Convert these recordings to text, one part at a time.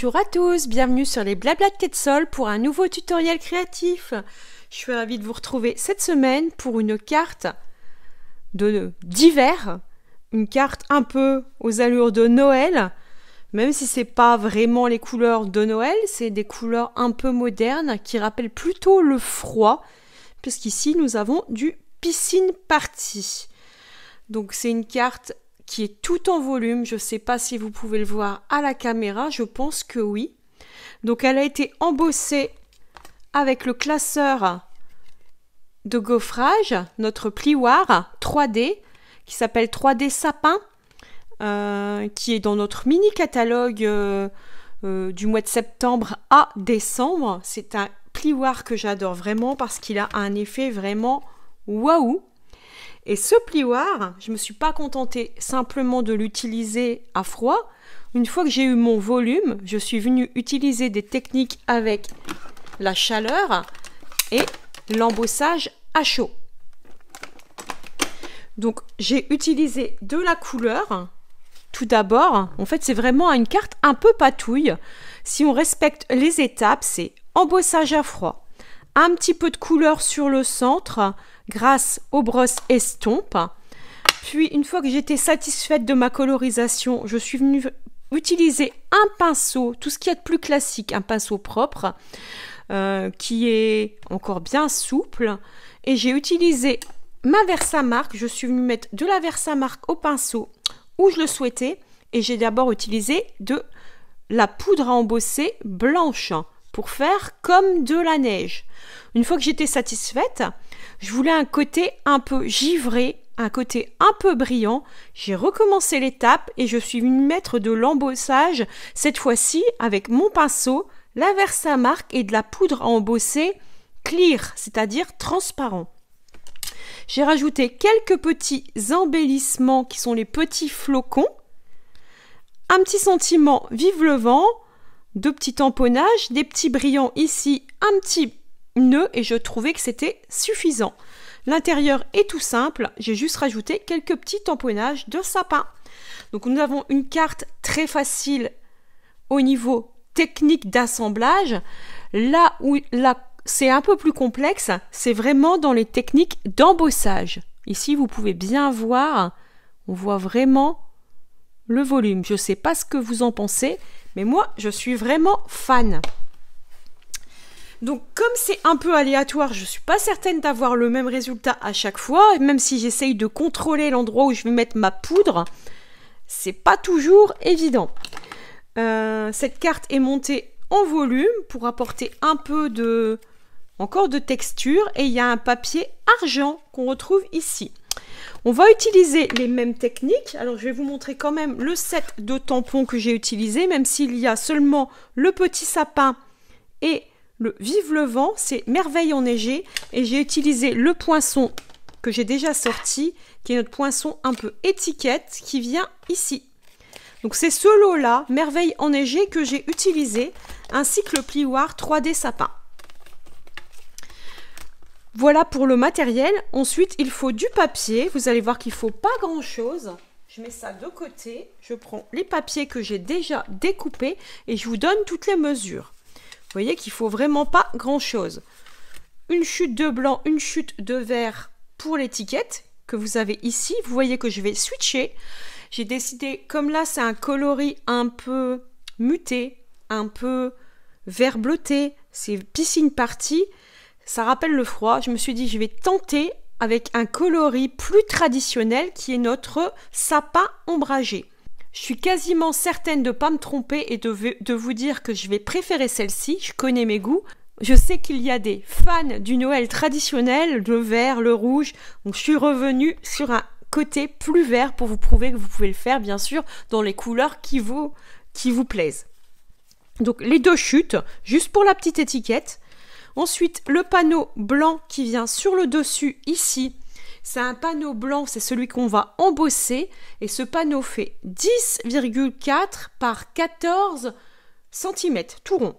Bonjour à tous, bienvenue sur les Blabla de Quetzal pour un nouveau tutoriel créatif. Je suis ravie de vous retrouver cette semaine pour une carte d'hiver, une carte un peu aux allures de Noël, même si c'est pas vraiment les couleurs de Noël, c'est des couleurs un peu modernes qui rappellent plutôt le froid, puisqu'ici nous avons du piscine party. Donc c'est une carte qui est tout en volume, je ne sais pas si vous pouvez le voir à la caméra, je pense que oui. Donc elle a été embossée avec le classeur de gaufrage, notre plioir 3D, qui s'appelle 3D Sapin, qui est dans notre mini catalogue du mois de septembre à décembre. C'est un plioir que j'adore vraiment parce qu'il a un effet vraiment waouh. Et ce plioir, je ne me suis pas contentée simplement de l'utiliser à froid. Une fois que j'ai eu mon volume, je suis venue utiliser des techniques avec la chaleur et l'embossage à chaud. Donc j'ai utilisé de la couleur. Tout d'abord, en fait c'est vraiment une carte un peu patouille. Si on respecte les étapes, c'est embossage à froid, un petit peu de couleur sur le centre, grâce aux brosses estompes. Puis une fois que j'étais satisfaite de ma colorisation, je suis venue utiliser un pinceau, tout ce qu'il y a de plus classique, un pinceau propre, qui est encore bien souple. Et j'ai utilisé ma Versamark, je suis venue mettre de la Versamark au pinceau où je le souhaitais. Et j'ai d'abord utilisé de la poudre à embosser blanche pour faire comme de la neige. Une fois que j'étais satisfaite, je voulais un côté un peu givré, un côté un peu brillant. J'ai recommencé l'étape et je suis venue mettre de l'embossage, cette fois-ci avec mon pinceau, la Versamark et de la poudre à embosser clear, c'est-à-dire transparent. J'ai rajouté quelques petits embellissements qui sont les petits flocons, un petit sentiment vive le vent, deux petits tamponnages, des petits brillants ici, un petit nœud et je trouvais que c'était suffisant. L'intérieur est tout simple, j'ai juste rajouté quelques petits tamponnages de sapin. Donc nous avons une carte très facile au niveau technique d'assemblage. Là où c'est un peu plus complexe, c'est vraiment dans les techniques d'embossage. Ici vous pouvez bien voir, on voit vraiment le volume. Je ne sais pas ce que vous en pensez, mais moi je suis vraiment fan. Donc comme c'est un peu aléatoire, je ne suis pas certaine d'avoir le même résultat à chaque fois, même si j'essaye de contrôler l'endroit où je vais mettre ma poudre, c'est pas toujours évident. Cette carte est montée en volume pour apporter un peu encore de texture et il y a un papier argent qu'on retrouve ici. On va utiliser les mêmes techniques. Alors je vais vous montrer quand même le set de tampons que j'ai utilisé, même s'il y a seulement le petit sapin et le vive le vent, c'est merveille enneigée et j'ai utilisé le poinçon que j'ai déjà sorti, qui est notre poinçon un peu étiquette qui vient ici. Donc c'est ce lot-là, merveille enneigée, que j'ai utilisé, ainsi que le plioir 3D sapin. Voilà pour le matériel. Ensuite, il faut du papier. Vous allez voir qu'il ne faut pas grand-chose. Je mets ça de côté. Je prends les papiers que j'ai déjà découpés et je vous donne toutes les mesures. Vous voyez qu'il ne faut vraiment pas grand-chose. Une chute de blanc, une chute de vert pour l'étiquette que vous avez ici. Vous voyez que je vais switcher. J'ai décidé, comme là c'est un coloris un peu muté, un peu vert bleuté, c'est piscine party, ça rappelle le froid. Je me suis dit je vais tenter avec un coloris plus traditionnel qui est notre sapin ombragé. Je suis quasiment certaine de ne pas me tromper et de vous dire que je vais préférer celle-ci. Je connais mes goûts. Je sais qu'il y a des fans du Noël traditionnel, le vert, le rouge. Donc je suis revenue sur un côté plus vert pour vous prouver que vous pouvez le faire, bien sûr, dans les couleurs qui vous plaisent. Donc les deux chutes, juste pour la petite étiquette. Ensuite, le panneau blanc qui vient sur le dessus ici. C'est un panneau blanc, c'est celui qu'on va embosser. Et ce panneau fait 10,4 par 14 cm, tout rond.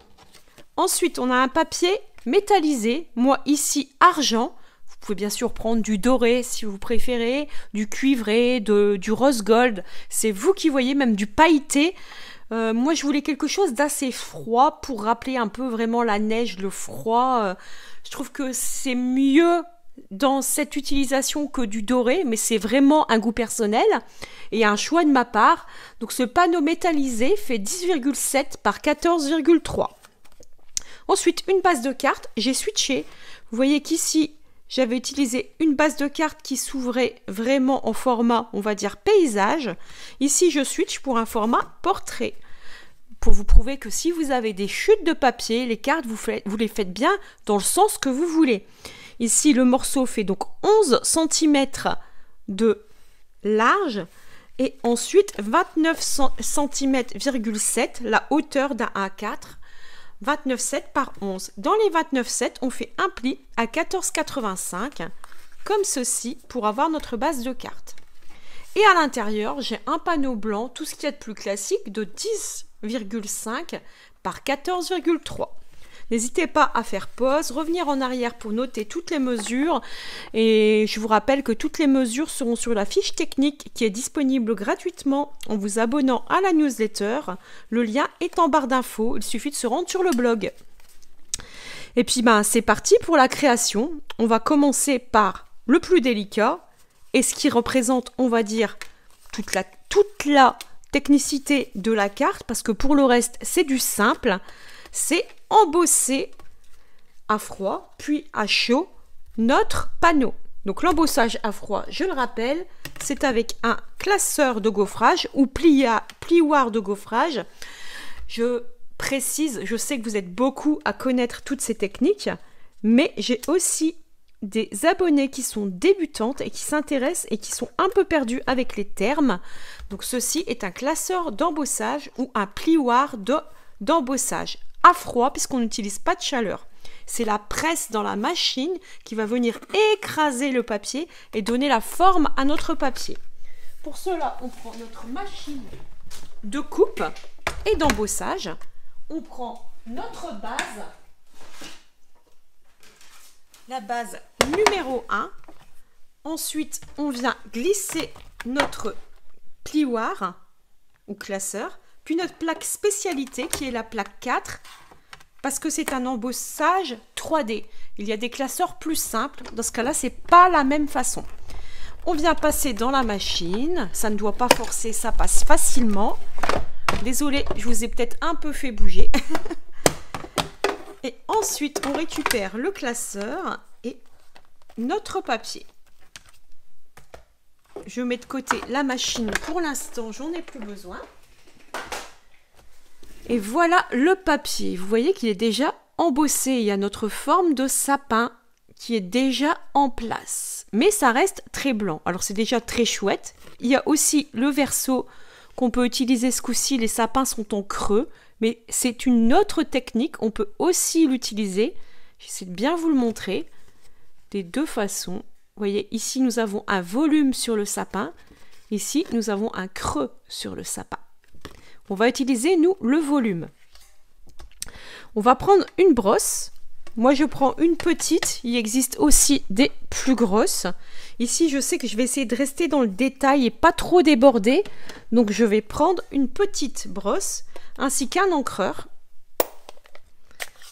Ensuite, on a un papier métallisé, moi ici argent. Vous pouvez bien sûr prendre du doré si vous préférez, du cuivré, du rose gold. C'est vous qui voyez, même du pailleté. Moi, je voulais quelque chose d'assez froid pour rappeler un peu vraiment la neige, le froid. Je trouve que c'est mieux dans cette utilisation que du doré, mais c'est vraiment un goût personnel et un choix de ma part. Donc ce panneau métallisé fait 10,7 par 14,3. Ensuite, une base de cartes, j'ai switché. Vous voyez qu'ici, j'avais utilisé une base de cartes qui s'ouvrait vraiment en format, on va dire, paysage. Ici, je switch pour un format portrait. Pour vous prouver que si vous avez des chutes de papier, les cartes, vous les faites bien dans le sens que vous voulez. Ici, le morceau fait donc 11 cm de large et ensuite 29 cm,7 la hauteur d'un A4. 29,7 par 11. Dans les 29,7, on fait un pli à 14,85, comme ceci, pour avoir notre base de cartes. Et à l'intérieur, j'ai un panneau blanc, tout ce qu'il y a de plus classique, de 10,5 par 14,3. N'hésitez pas à faire pause, revenir en arrière pour noter toutes les mesures. Et je vous rappelle que toutes les mesures seront sur la fiche technique qui est disponible gratuitement en vous abonnant à la newsletter. Le lien est en barre d'infos, il suffit de se rendre sur le blog. Et puis c'est parti pour la création. On va commencer par le plus délicat et ce qui représente, on va dire, toute la technicité de la carte, parce que pour le reste, c'est du simple. C'est embosser à froid, puis à chaud, notre panneau. Donc l'embossage à froid, je le rappelle, c'est avec un classeur de gaufrage ou plioir de gaufrage. Je précise, je sais que vous êtes beaucoup à connaître toutes ces techniques, mais j'ai aussi des abonnés qui sont débutantes et qui s'intéressent et qui sont un peu perdus avec les termes. Donc ceci est un classeur d'embossage ou un plioir d'embossage à froid puisqu'on n'utilise pas de chaleur. C'est la presse dans la machine qui va venir écraser le papier et donner la forme à notre papier. Pour cela, on prend notre machine de coupe et d'embossage. On prend notre base, la base numéro 1. Ensuite, on vient glisser notre plioir ou classeur, puis notre plaque spécialité qui est la plaque 4, parce que c'est un embossage 3D. Il y a des classeurs plus simples. Dans ce cas-là, c'est pas la même façon. On vient passer dans la machine. Ça ne doit pas forcer, ça passe facilement. Désolée, je vous ai peut-être un peu fait bouger. Et ensuite, on récupère le classeur et notre papier. Je mets de côté la machine. Pour l'instant, j'en ai plus besoin. Et voilà le papier. Vous voyez qu'il est déjà embossé. Il y a notre forme de sapin qui est déjà en place. Mais ça reste très blanc. Alors c'est déjà très chouette. Il y a aussi le verso qu'on peut utiliser ce coup-ci. Les sapins sont en creux. Mais c'est une autre technique. On peut aussi l'utiliser. J'essaie de bien vous le montrer. Des deux façons. Vous voyez, ici nous avons un volume sur le sapin. Ici nous avons un creux sur le sapin. On va utiliser, nous, le volume. On va prendre une brosse. Moi, je prends une petite. Il existe aussi des plus grosses. Ici, je sais que je vais essayer de rester dans le détail et pas trop déborder. Donc, je vais prendre une petite brosse ainsi qu'un encreur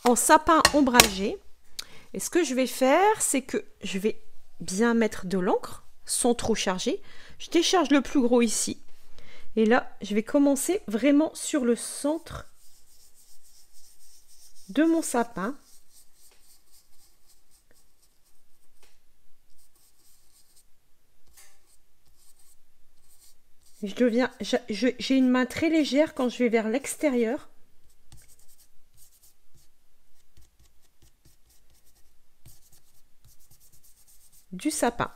en sapin ombragé. Et ce que je vais faire, c'est que je vais bien mettre de l'encre sans trop charger. Je décharge le plus gros ici. Et là, je vais commencer vraiment sur le centre de mon sapin. J'ai une main très légère quand je vais vers l'extérieur. Du sapin.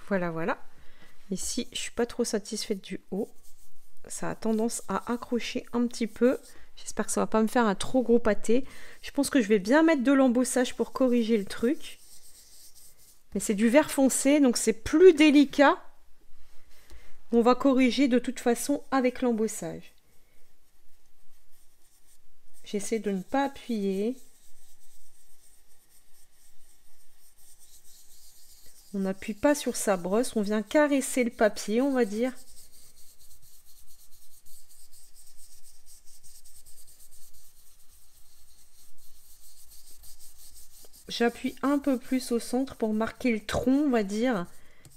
Voilà, voilà. Ici, je suis pas trop satisfaite du haut. Ça a tendance à accrocher un petit peu. J'espère que ça va pas me faire un trop gros pâté. Je pense que je vais bien mettre de l'embossage pour corriger le truc. Mais c'est du vert foncé, donc c'est plus délicat. On va corriger de toute façon avec l'embossage. J'essaie de ne pas appuyer. On n'appuie pas sur sa brosse, on vient caresser le papier, on va dire. J'appuie un peu plus au centre pour marquer le tronc, on va dire,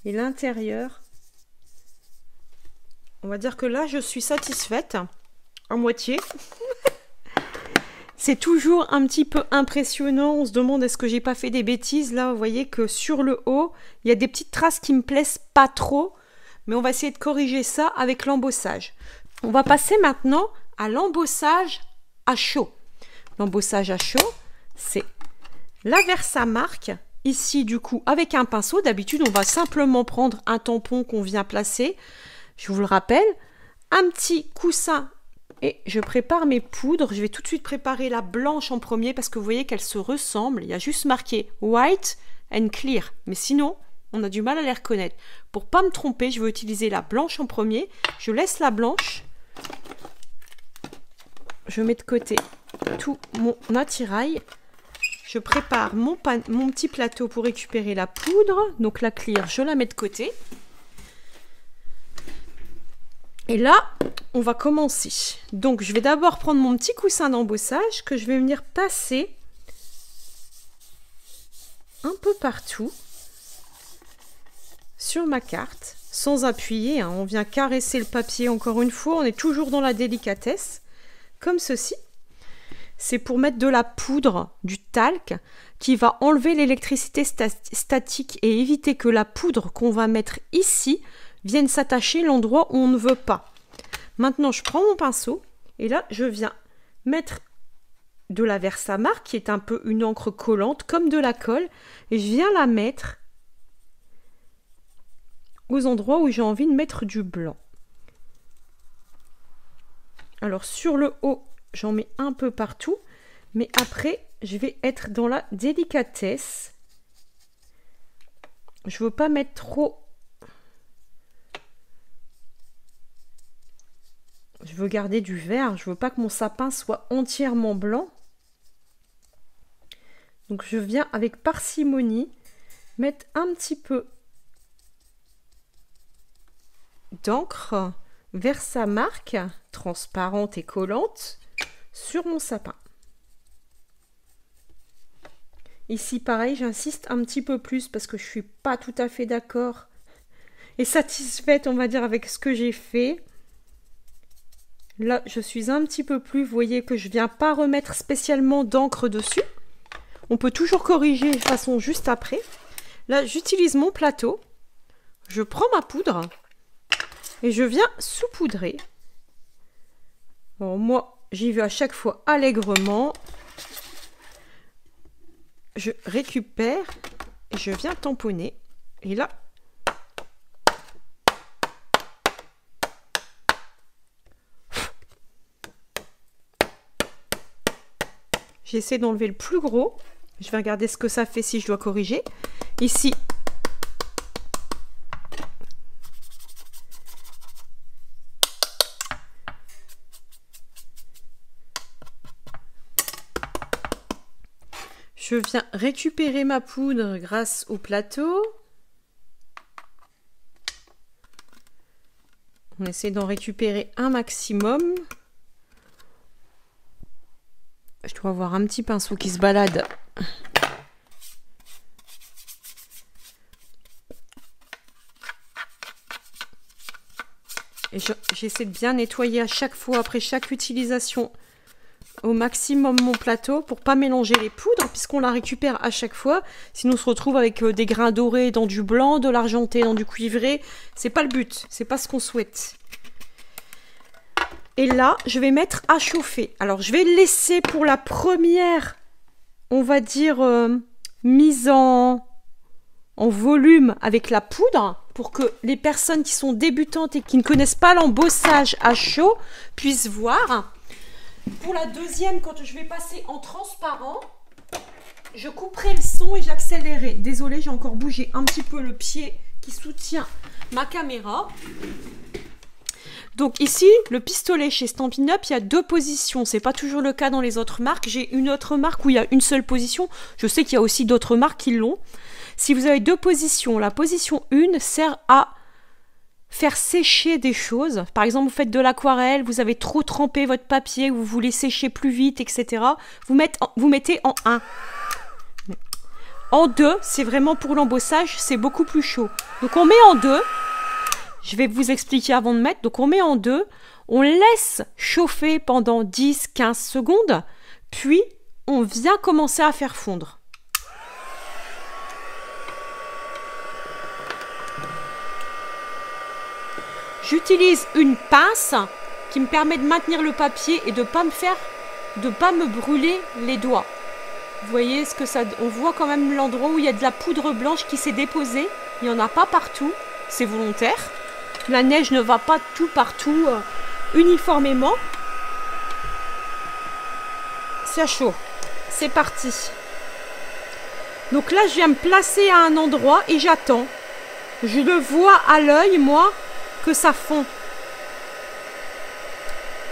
et l'intérieur. On va dire que là, je suis satisfaite, à moitié. C'est toujours un petit peu impressionnant. On se demande est-ce que j'ai pas fait des bêtises. Là, vous voyez que sur le haut, il y a des petites traces qui me plaisent pas trop. Mais on va essayer de corriger ça avec l'embossage. On va passer maintenant à l'embossage à chaud. L'embossage à chaud, c'est la Versamark. Ici, du coup, avec un pinceau. D'habitude, on va simplement prendre un tampon qu'on vient placer. Je vous le rappelle. Un petit coussin. Et je prépare mes poudres. Je vais tout de suite préparer la blanche en premier parce que vous voyez qu'elles se ressemblent. Il y a juste marqué white and clear. Mais sinon, on a du mal à les reconnaître. Pour pas me tromper, je vais utiliser la blanche en premier. Je laisse la blanche. Je mets de côté tout mon attirail. Je prépare mon petit plateau pour récupérer la poudre. Donc la clear, je la mets de côté. Et là, on va commencer. Donc, je vais d'abord prendre mon petit coussin d'embossage que je vais venir passer un peu partout sur ma carte, sans appuyer. Hein. On vient caresser le papier encore une fois. On est toujours dans la délicatesse, comme ceci. C'est pour mettre de la poudre, du talc, qui va enlever l'électricité statique et éviter que la poudre qu'on va mettre ici viennent s'attacher l'endroit où on ne veut pas. Maintenant, je prends mon pinceau et là, je viens mettre de la Versamark, qui est un peu une encre collante, comme de la colle, et je viens la mettre aux endroits où j'ai envie de mettre du blanc. Alors, sur le haut, j'en mets un peu partout, mais après, je vais être dans la délicatesse. Je ne veux pas mettre trop. Je veux garder du vert, je veux pas que mon sapin soit entièrement blanc. Donc je viens avec parcimonie mettre un petit peu d'encre Versamark transparente et collante sur mon sapin. Ici pareil, j'insiste un petit peu plus parce que je suis pas tout à fait d'accord et satisfaite, on va dire, avec ce que j'ai fait. Là, je suis un petit peu plus. Vous voyez que je ne viens pas remettre spécialement d'encre dessus. On peut toujours corriger de façon juste après. Là, j'utilise mon plateau. Je prends ma poudre et je viens saupoudrer. Bon, moi, j'y vais à chaque fois allègrement. Je récupère et je viens tamponner. Et là, j'essaie d'enlever le plus gros. Je vais regarder ce que ça fait si je dois corriger. Ici, je viens récupérer ma poudre grâce au plateau. On essaie d'en récupérer un maximum. Je dois avoir un petit pinceau qui se balade. Et j'essaie de bien nettoyer à chaque fois, après chaque utilisation, au maximum mon plateau pour pas mélanger les poudres, puisqu'on la récupère à chaque fois. Sinon, on se retrouve avec des grains dorés dans du blanc, de l'argenté dans du cuivré. C'est pas le but, c'est pas ce qu'on souhaite. Et là, je vais mettre à chauffer. Alors, je vais laisser pour la première, on va dire, mise en volume avec la poudre, pour que les personnes qui sont débutantes et qui ne connaissent pas l'embossage à chaud puissent voir. Pour la deuxième, quand je vais passer en transparent, je couperai le son et j'accélérerai. Désolée, j'ai encore bougé un petit peu le pied qui soutient ma caméra. Donc ici, le pistolet chez Stampin' Up, il y a 2 positions. C'est pas toujours le cas dans les autres marques. J'ai une autre marque où il y a une seule position. Je sais qu'il y a aussi d'autres marques qui l'ont. Si vous avez 2 positions, la position 1 sert à faire sécher des choses. Par exemple, vous faites de l'aquarelle, vous avez trop trempé votre papier, vous voulez sécher plus vite, etc. Vous mettez en 1. En 2, c'est vraiment pour l'embossage, c'est beaucoup plus chaud. Donc on met en 2. Je vais vous expliquer avant de mettre. Donc on met en 2. On laisse chauffer pendant 10-15 secondes. Puis on vient commencer à faire fondre. J'utilise une pince qui me permet de maintenir le papier et de pas me brûler les doigts. Vous voyez ce que ça... On voit quand même l'endroit où il y a de la poudre blanche qui s'est déposée. Il n'y en a pas partout. C'est volontaire. La neige ne va pas tout partout uniformément. C'est chaud. C'est parti. Donc là, je viens me placer à un endroit et j'attends. Je le vois à l'œil, moi, que ça fond.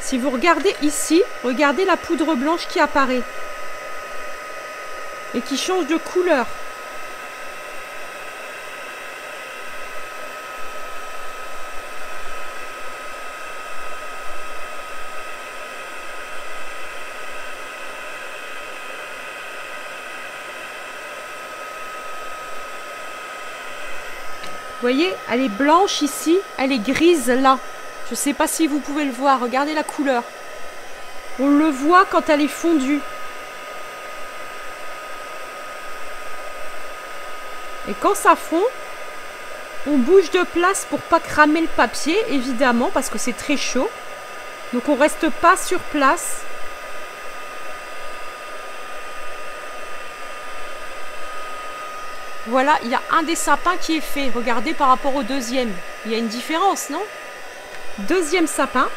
Si vous regardez ici, regardez la poudre blanche qui apparaît et qui change de couleur. Vous voyez, elle est blanche ici, elle est grise là. Je ne sais pas si vous pouvez le voir, regardez la couleur. On le voit quand elle est fondue. Et quand ça fond, on bouge de place pour pas cramer le papier, évidemment, parce que c'est très chaud. Donc on reste pas sur place. Voilà, il y a un des sapins qui est fait. Regardez par rapport au deuxième. Il y a une différence, non? Deuxième sapin.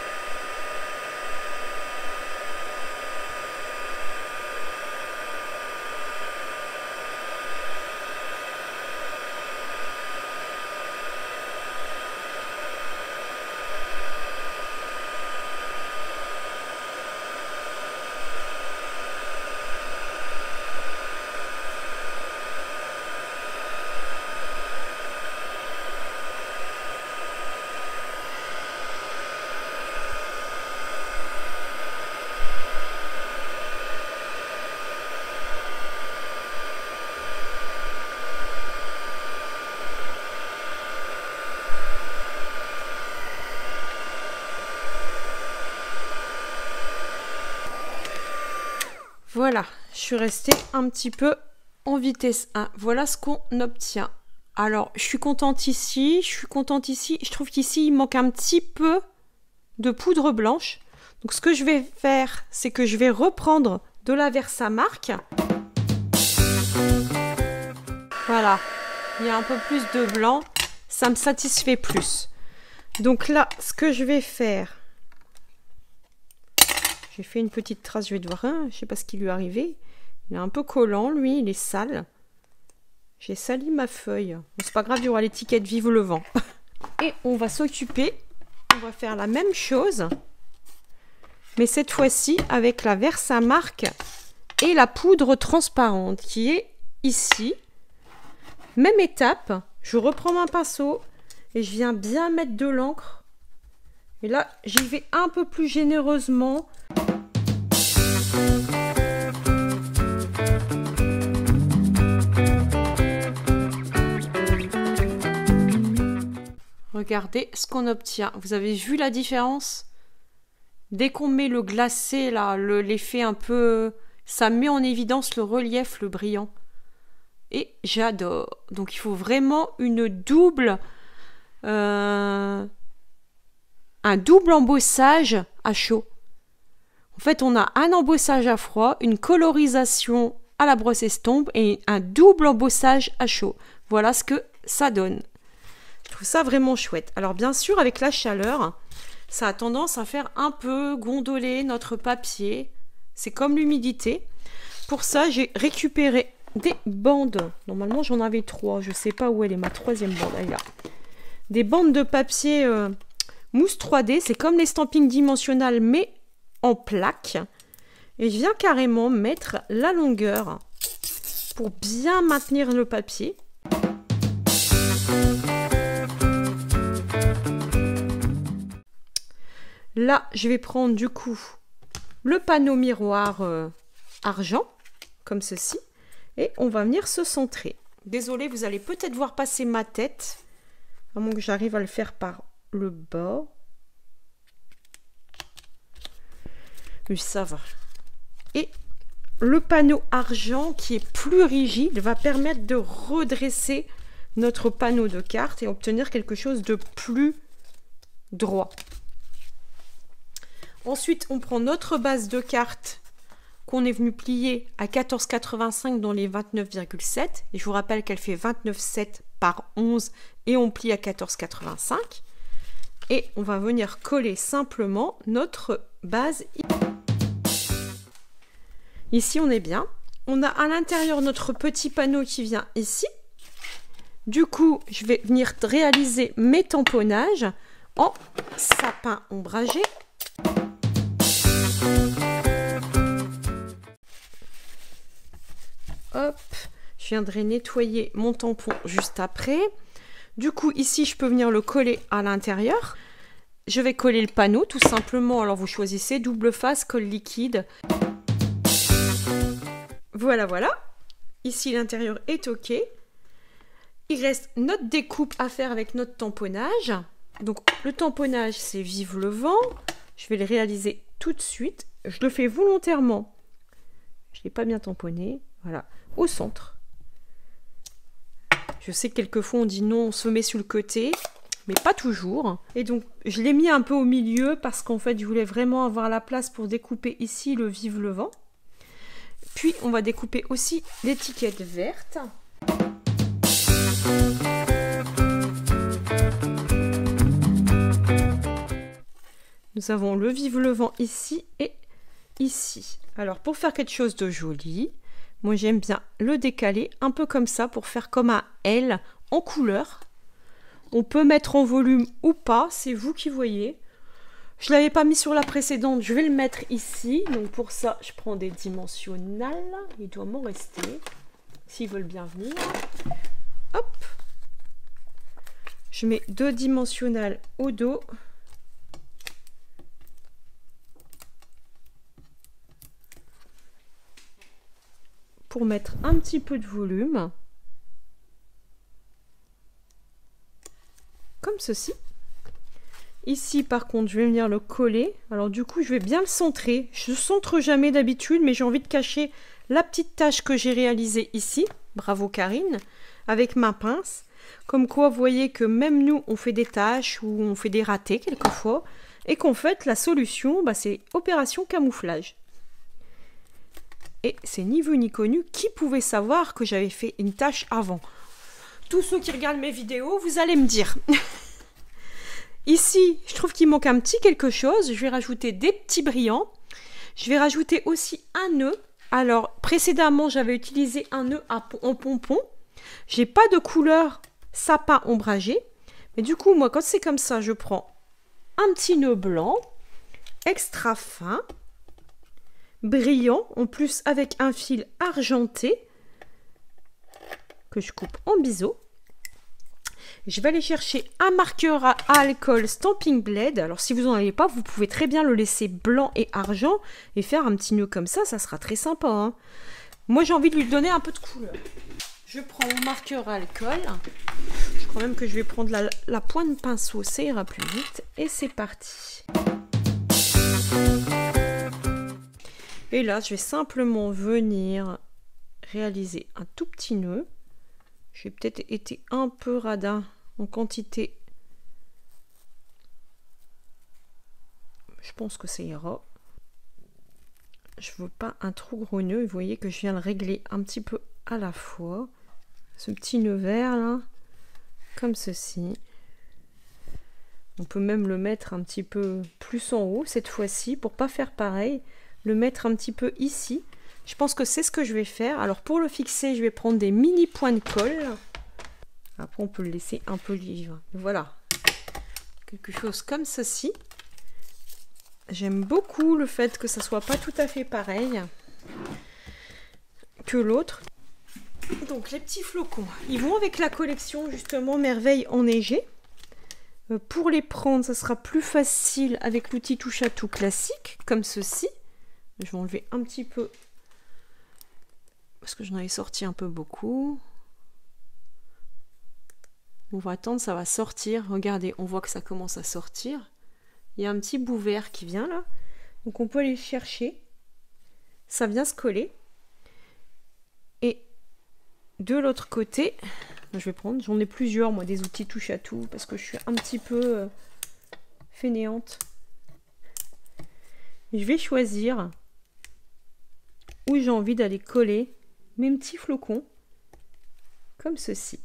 Voilà, je suis restée un petit peu en vitesse 1. Voilà ce qu'on obtient. Alors, je suis contente ici, Je trouve qu'ici, il manque un petit peu de poudre blanche. Donc, ce que je vais faire, c'est que je vais reprendre de la Versamark. Voilà, il y a un peu plus de blanc. Ça me satisfait plus. Donc là, ce que je vais faire... J'ai fait une petite trace, je vais devoir... je ne sais pas ce qui lui est arrivé. Il est un peu collant, lui, il est sale. J'ai sali ma feuille. Bon, c'est pas grave, il y aura l'étiquette Vive le vent. Et on va s'occuper. On va faire la même chose. Mais cette fois-ci, avec la Versamark et la poudre transparente qui est ici. Même étape. Je reprends mon pinceau et je viens bien mettre de l'encre. Et là, j'y vais un peu plus généreusement. Regardez ce qu'on obtient. Vous avez vu la différence? Dès qu'on met le glacé, là, l'effet un peu... Ça met en évidence le relief, le brillant. Et j'adore. Donc il faut vraiment une double... un double embossage à chaud. En fait, on a un embossage à froid, une colorisation à la brosse estompe et un double embossage à chaud. Voilà ce que ça donne. Je trouve ça vraiment chouette. Alors bien sûr, avec la chaleur, ça a tendance à faire un peu gondoler notre papier. C'est comme l'humidité. Pour ça, j'ai récupéré des bandes. Normalement, j'en avais 3. Je ne sais pas où elle est, ma troisième bande. Elle est là. Des bandes de papier mousse 3D, c'est comme les stampings dimensionnels mais en plaques. Et je viens carrément mettre la longueur pour bien maintenir le papier. Là, je vais prendre du coup le panneau miroir argent, comme ceci, et on va venir se centrer. Désolée, vous allez peut-être voir passer ma tête, à moins que j'arrive à le faire par le bas. Oui, ça va. Et le panneau argent qui est plus rigide va permettre de redresser notre panneau de carte et obtenir quelque chose de plus droit. Ensuite, on prend notre base de carte qu'on est venu plier à 14,85 dans les 29,7. Et je vous rappelle qu'elle fait 29,7 par 11 et on plie à 14,85. Et on va venir coller simplement notre base. Ici, on est bien. On a à l'intérieur notre petit panneau qui vient ici. Du coup, je vais venir réaliser mes tamponnages en sapin ombragé. Hop, je viendrai nettoyer mon tampon juste après. Du coup, ici, je peux venir le coller à l'intérieur. Je vais coller le panneau, tout simplement. Alors, vous choisissez double face, colle liquide. Voilà, voilà. Ici, l'intérieur est OK. Il reste notre découpe à faire avec notre tamponnage. Donc, le tamponnage, c'est Vive le vent. Je vais le réaliser tout de suite. Je le fais volontairement. Je ne l'ai pas bien tamponné. Voilà, au centre. Je sais que quelquefois on dit non, on se met sur le côté, mais pas toujours. Et donc, je l'ai mis un peu au milieu parce qu'en fait, je voulais vraiment avoir la place pour découper ici le Vive le vent. Puis, on va découper aussi l'étiquette verte. Nous avons le Vive le vent ici et ici. Alors, pour faire quelque chose de joli, moi j'aime bien le décaler un peu comme ça pour faire comme un L en couleur. On peut mettre en volume ou pas, c'est vous qui voyez. Je ne l'avais pas mis sur la précédente, je vais le mettre ici. Donc pour ça, je prends des dimensionnels. Il doit m'en rester, s'ils veulent bien venir. Hop. Je mets 2 dimensionnels au dos. Pour mettre un petit peu de volume. Comme ceci. Ici, par contre, je vais venir le coller. Alors, du coup, je vais bien le centrer. Je ne centre jamais d'habitude, mais j'ai envie de cacher la petite tache que j'ai réalisée ici. Bravo, Karine. Avec ma pince. Comme quoi, vous voyez que même nous, on fait des taches ou on fait des ratés quelquefois. Et qu'en fait, la solution, c'est opération camouflage. Et c'est ni vu ni connu. Qui pouvait savoir que j'avais fait une tache avant? Tous ceux qui regardent mes vidéos, vous allez me dire. Ici, je trouve qu'il manque un petit quelque chose. Je vais rajouter des petits brillants. Je vais rajouter aussi un nœud. Alors, précédemment, j'avais utilisé un nœud en pompon. J'ai pas de couleur sapin ombragé. Mais du coup, moi, quand c'est comme ça, je prends un petit nœud blanc, extra fin, brillant, en plus avec un fil argenté que je coupe en biseau. Je vais aller chercher un marqueur à alcool Stamping Blade. Alors si vous n'en avez pas, vous pouvez très bien le laisser blanc et argent et faire un petit nœud comme ça, ça sera très sympa, hein. Moi j'ai envie de lui donner un peu de couleur. Je prends mon marqueur à alcool. Je crois même que je vais prendre la pointe de pinceau, ça ira plus vite. Et c'est parti. Et là, je vais simplement venir réaliser un tout petit nœud. J'ai peut-être été un peu radin en quantité. Je pense que ça ira. Je veux pas un trop gros nœud. Vous voyez que je viens le régler un petit peu à la fois. Ce petit nœud vert là, comme ceci. On peut même le mettre un petit peu plus en haut cette fois-ci pour pas faire pareil. Le mettre un petit peu ici. Je pense que c'est ce que je vais faire. Alors pour le fixer, je vais prendre des mini points de colle. Après on peut le laisser un peu libre. Voilà. quelque chose comme ceci. J'aime beaucoup le fait que ça soit pas tout à fait pareil que l'autre. Donc les petits flocons, ils vont avec la collection justement Merveille enneigée. Pour les prendre, ça sera plus facile avec l'outil touche à tout classique, comme ceci. Je vais enlever un petit peu parce que j'en avais sorti un peu beaucoup. On va attendre, ça va sortir. Regardez, on voit que ça commence à sortir. Il y a un petit bout vert qui vient là. Donc on peut aller le chercher. Ça vient se coller. Et de l'autre côté, je vais prendre, j'en ai plusieurs moi, des outils touche à tout, parce que je suis un petit peu fainéante. Je vais choisir où j'ai envie d'aller coller mes petits flocons, comme ceci.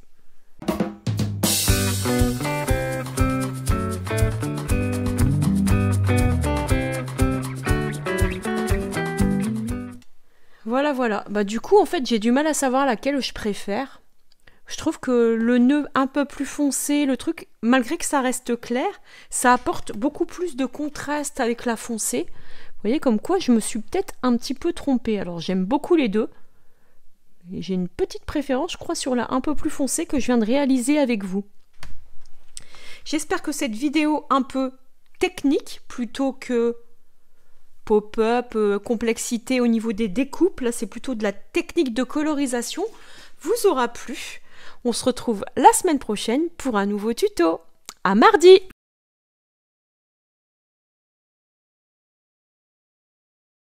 Voilà, voilà. Bah, du coup, en fait, j'ai du mal à savoir laquelle je préfère. Je trouve que le nœud un peu plus foncé, le truc, malgré que ça reste clair, ça apporte beaucoup plus de contraste avec la foncée. Vous voyez, comme quoi je me suis peut-être un petit peu trompée. Alors, j'aime beaucoup les deux. Et j'ai une petite préférence, je crois, sur la un peu plus foncée que je viens de réaliser avec vous. J'espère que cette vidéo un peu technique, plutôt que pop-up, complexité au niveau des découpes, là c'est plutôt de la technique de colorisation, vous aura plu. On se retrouve la semaine prochaine pour un nouveau tuto. À mardi!